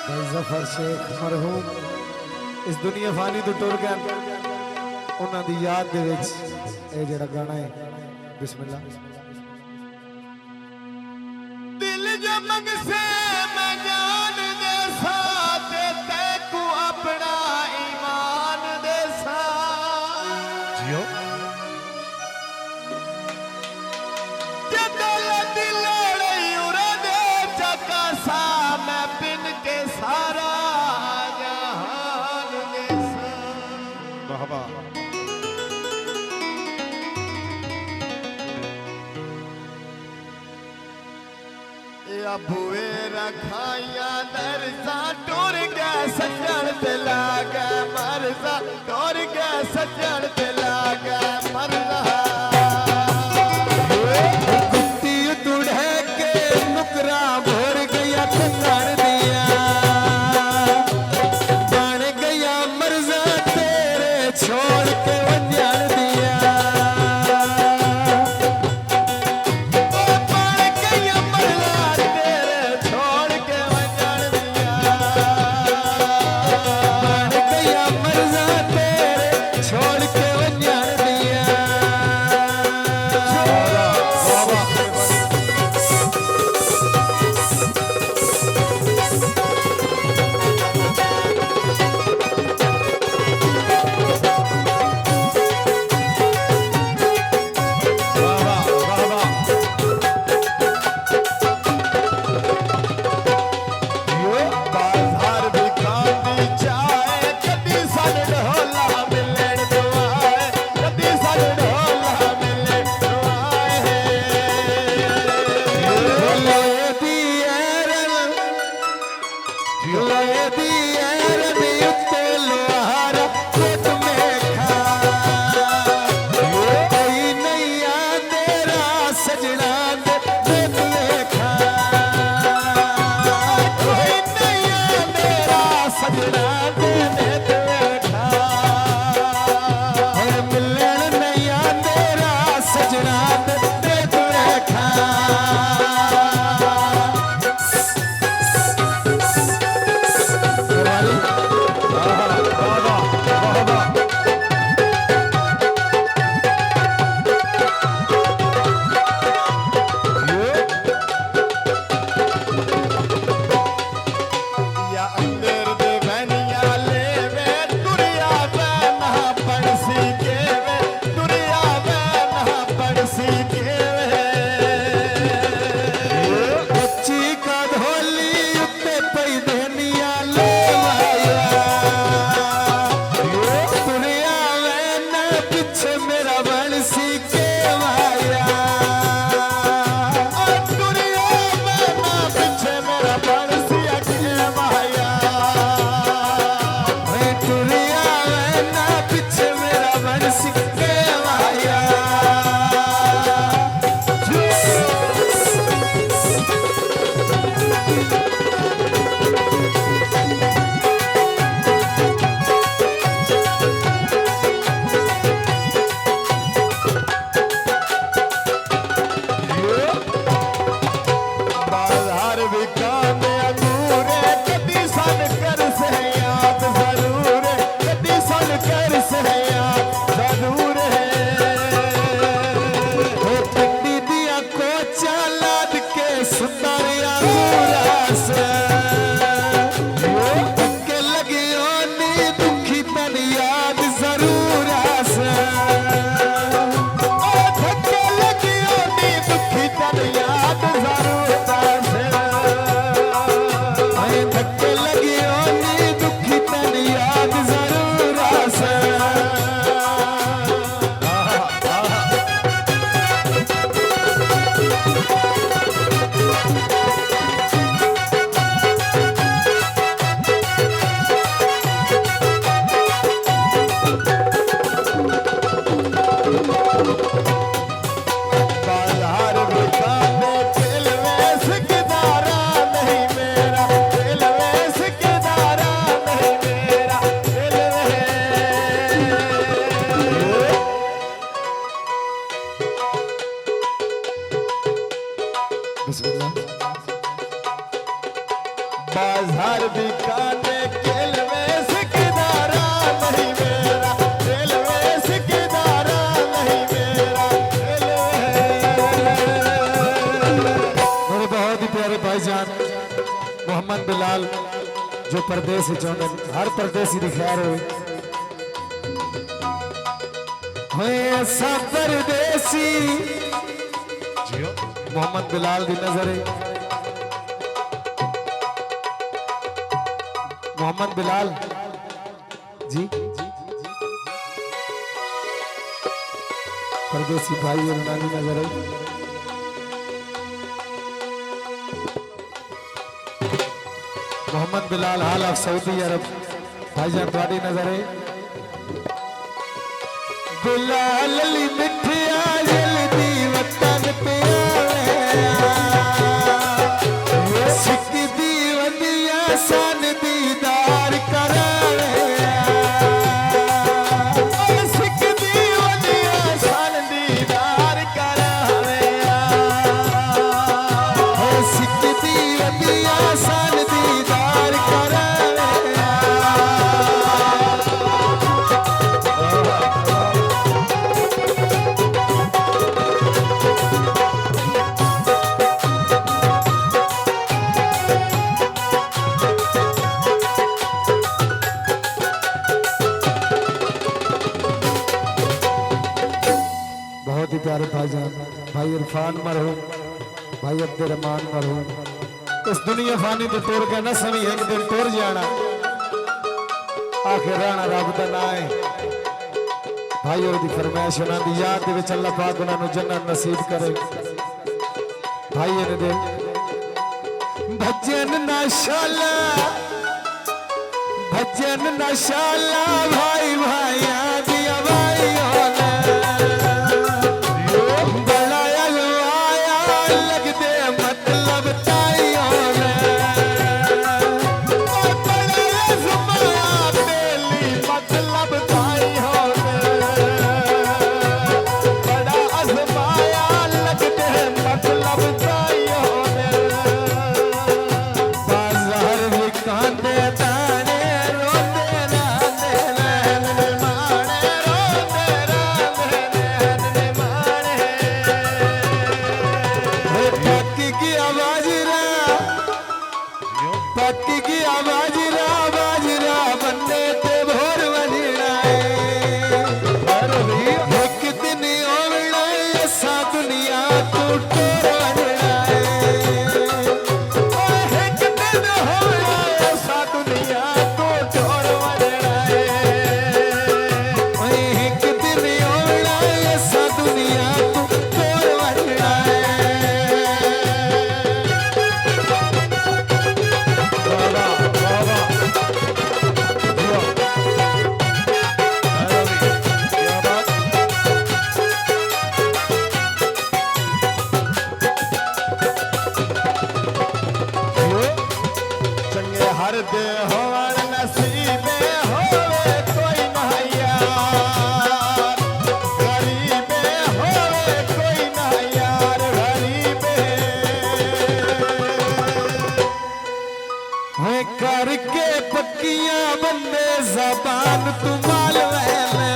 भाई जफर शेख मरहूम इस दुनिया फानी तो टुर गए उन्हां दी याद दे विच ये जेड़ा गाना है बिस्मिल्लाह। दिल जो मंग से मैं जान दे साथ तैकू अपना ईमान दे साथ जियो सारा जहान देसा बाबा या बुए रखाइया दरसा टुर गए सजन ते लागे मरजा टुर गए सजन ते लागे मरजा कुत्ती तुड़े के नुकरा भर गया कंगन दिया बन गया मरजा तेरे छोड़ के वंजन दिया बन गया मरजा तेरे छोड़ के वंजन दिया बन गया मरजा तेरे छोड़ के वंजन दिया। बाजार भी खांदी चाहे कदी सन ढोला मिलन दुआए कदी सन ढोला मिलन दुआए या अंदर दे बनिया ले वे दुनिया में ना पड़सी के वे दुनिया में ना पड़सी के वे बच्ची का ढोली उत्ते पई देनिया ले माया दुनिया में न पीछे मेरा बंसी के माया दुनिया में ना पीछे मेरा पड़सी के माया दुनिया में न पीछे मेरा बंसी के माया। बाजार भी काने अधूरे कदी सन कर से याद जरूर कदी सन कर से याद जरूर पिंडी दिया कोचा लाद के सुतारिया पूरा से धक्के लगी ओनी दुखी तन याद जरूर से धक्के लगी ओनी दुखी तन याद जरूर से धक्के लगी ओनी दुखी तन याद जरूर से। बाजार भी काने दिलवेस किदारा नहीं मेरा दिलवेस किदारा नहीं मेरा बिस्मिल्लाह। बाजार बिकाने केलवे सिकदारा नहीं मेरा, केलवे सिकदारा नहीं मेरा, मेरे बहुत ही प्यारे भाईजान मोहम्मद बिलाल जो परदेसी चाहते हर परदेसी की खैर हो ऐसा परदेसी मोहम्मद बिलाल की नजर है मोहम्मद बिलाल जी परदेसी भाई और नानी नजर है मोहम्मद बिलाल हाल ऑफ सऊदी अरब भाईजान थोड़ी नजर है बिलाल अली मिठिया जल्दी वतन पे आवे सिकदी वदिया सन दीदार करावे सिकदी वदिया सन दीदार करावे सिकदी वदिया सन दीदार करावे बहुत ही प्यारे भाईजान भाई इरफान मरहूम भाई अब्दुर्रहमान मरहूम इस दुनिया फानी तो तोड़ के न समी एक दिन टुर जाना आखिर रहना रब का ना है भाई और दी फरमाइश उन्हां दी याद दे विच अल्लाह पाक उन्हां नूं जन्नत नसीब करे भाई ने दे भजन नशाला भाई भाइया दिया भाइयों ने बड़ा अलवाया लगदे मतलब ताइयों ने बड़ा अज़माया बेली मतलब ताई होने, बड़ा अज़माया लगते मतलब ताई होने, बाजार भी कांदे ताने रोते राते नैन माने रोते राते नैन माने, पक्की की आवाज रा बाजरा बन्ने ते भोर वजना एक दिन ओवना ऐसा दुनिया तू टोर वजना एक दिन होना ऐसा दुनिया तो छोड़ वजना एक दिन ओवना ऐसा दुनिया तू टोर वजना चंगे हर दे होवन नसीबे होवे कोई ना यार, गरीबे होवे कोई ना यार, गरीबे है करके पक्कियां बंदे जबान तू माल आवे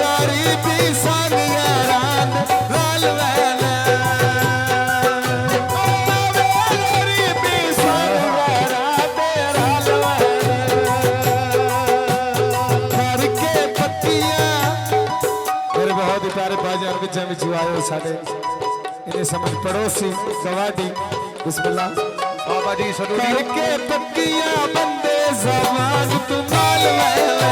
गरीबी संग यारान लाल वैला गरीबी सारा तेरा करके पक्कियां मेरे बहुत ही प्यारे बाजार विच आयो साडे इन्हें समझ पड़ोसी गवाडी बिस्मिल्लाह बाबा जी सदूरी करके पक्कियां बंदे जबान तू माल वैला